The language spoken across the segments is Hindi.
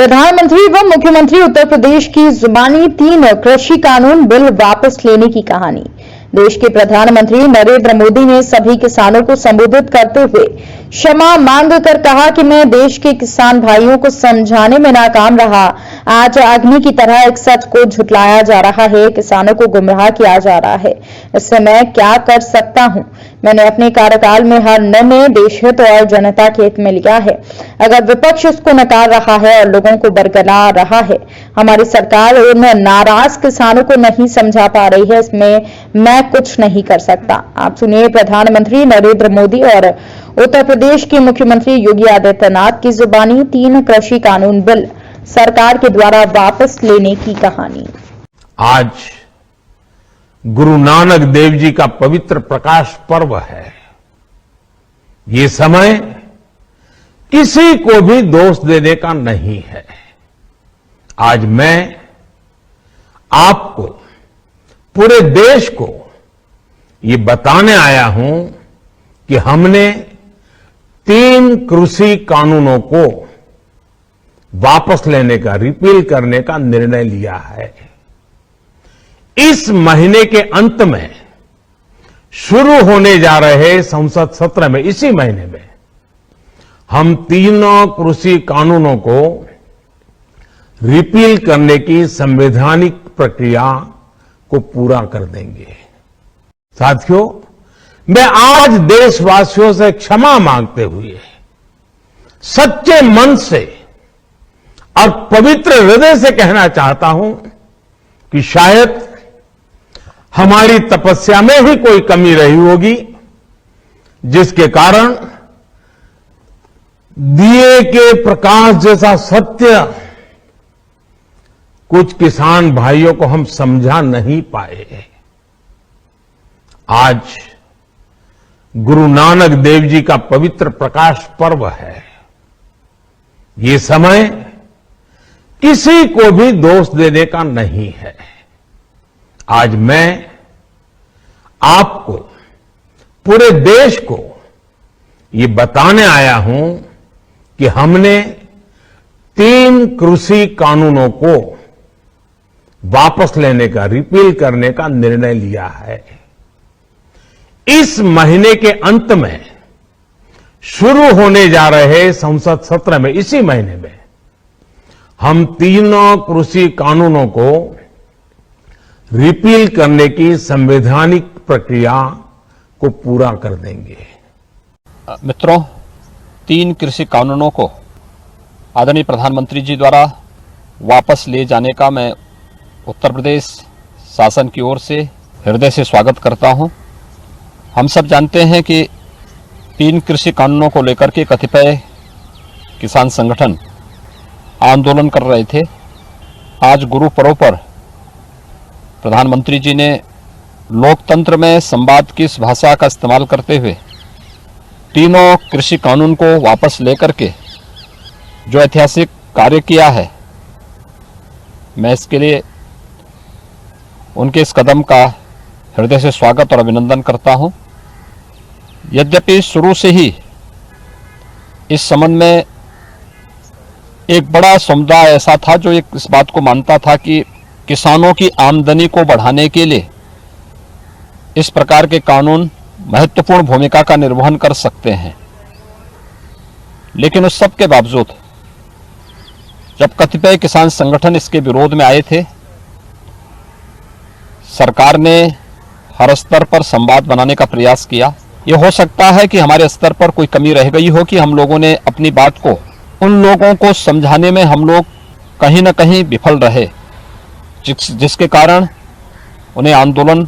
प्रधानमंत्री व मुख्यमंत्री उत्तर प्रदेश की जुबानी 3 कृषि कानून बिल वापस लेने की कहानी। देश के प्रधानमंत्री नरेंद्र मोदी ने सभी किसानों को संबोधित करते हुए क्षमा मांगकर कहा कि मैं देश के किसान भाइयों को समझाने में नाकाम रहा। आज अग्नि की तरह एक सच को झुटलाया जा रहा है, किसानों को गुमराह किया जा रहा है। इससे मैं क्या कर सकता हूं? मैंने अपने कार्यकाल में हर निर्णय देश हित और जनता के हित में लिया है। अगर विपक्ष इसको नकार रहा है और लोगों को बरगला रहा है, हमारी सरकार उन नाराज किसानों को नहीं समझा पा रही है, इसमें मैं कुछ नहीं कर सकता। आप सुनिए प्रधानमंत्री नरेंद्र मोदी और उत्तर प्रदेश के मुख्यमंत्री योगी आदित्यनाथ की जुबानी 3 कृषि कानून बिल सरकार के द्वारा वापस लेने की कहानी। आज गुरु नानक देव जी का पवित्र प्रकाश पर्व है। ये समय किसी को भी दोष देने का नहीं है। आज मैं आपको, पूरे देश को ये बताने आया हूं कि हमने 3 कृषि कानूनों को वापस लेने का, रिपील करने का निर्णय लिया है। इस महीने के अंत में शुरू होने जा रहे संसद सत्र में, इसी महीने में हम 3 कृषि कानूनों को रिपील करने की संवैधानिक प्रक्रिया को पूरा कर देंगे। साथियों, मैं आज देशवासियों से क्षमा मांगते हुए सच्चे मन से और पवित्र हृदय से कहना चाहता हूं कि शायद हमारी तपस्या में ही कोई कमी रही होगी, जिसके कारण दिए के प्रकाश जैसा सत्य कुछ किसान भाइयों को हम समझा नहीं पाए। आज गुरु नानक देव जी का पवित्र प्रकाश पर्व है। ये समय किसी को भी दोष देने का नहीं है। आज मैं आपको, पूरे देश को ये बताने आया हूं कि हमने 3 कृषि कानूनों को वापस लेने का, रिपील करने का निर्णय लिया है। इस महीने के अंत में शुरू होने जा रहे संसद सत्र में, इसी महीने में हम 3 कृषि कानूनों को रिपील करने की संवैधानिक प्रक्रिया को पूरा कर देंगे। मित्रों, 3 कृषि कानूनों को आदरणीय प्रधानमंत्री जी द्वारा वापस ले जाने का मैं उत्तर प्रदेश शासन की ओर से हृदय से स्वागत करता हूं। हम सब जानते हैं कि 3 कृषि कानूनों को लेकर के कतिपय किसान संगठन आंदोलन कर रहे थे। आज गुरु पर्व पर प्रधानमंत्री जी ने लोकतंत्र में संवाद की इस भाषा का इस्तेमाल करते हुए 3 कृषि कानून को वापस लेकर के जो ऐतिहासिक कार्य किया है, मैं इसके लिए उनके इस कदम का हृदय से स्वागत और अभिनंदन करता हूं। यद्यपि शुरू से ही इस संबंध में एक बड़ा समुदाय ऐसा था जो इस बात को मानता था कि किसानों की आमदनी को बढ़ाने के लिए इस प्रकार के कानून महत्वपूर्ण भूमिका का निर्वहन कर सकते हैं। लेकिन उस सब के बावजूद जब कतिपय किसान संगठन इसके विरोध में आए थे, सरकार ने हर स्तर पर संवाद बनाने का प्रयास किया। ये हो सकता है कि हमारे स्तर पर कोई कमी रह गई हो कि हम लोगों ने अपनी बात को उन लोगों को समझाने में हम लोग कहीं न कहीं विफल रहे, जिसके कारण उन्हें आंदोलन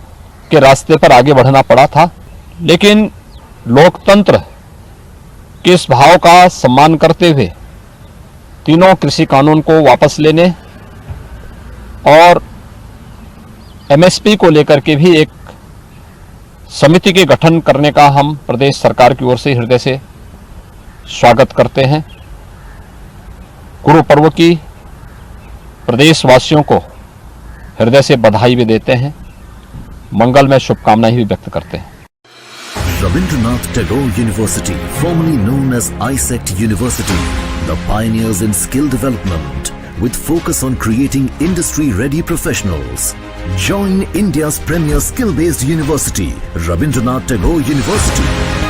के रास्ते पर आगे बढ़ना पड़ा था। लेकिन लोकतंत्र के इस भाव का सम्मान करते हुए 3 कृषि कानून को वापस लेने और एमएसपी को लेकर के भी एक समिति के गठन करने का हम प्रदेश सरकार की ओर से हृदय से स्वागत करते हैं। गुरु पर्व की प्रदेशवासियों को हृदय से बधाई भी देते हैं, मंगलमय शुभकामनाएं भी व्यक्त करते हैं। Rabindranath Tagore University, formerly known as ISECT University, the pioneers in skill development, with focus on creating industry-ready professionals. Join India's premier skill-based university, Rabindranath Tagore University.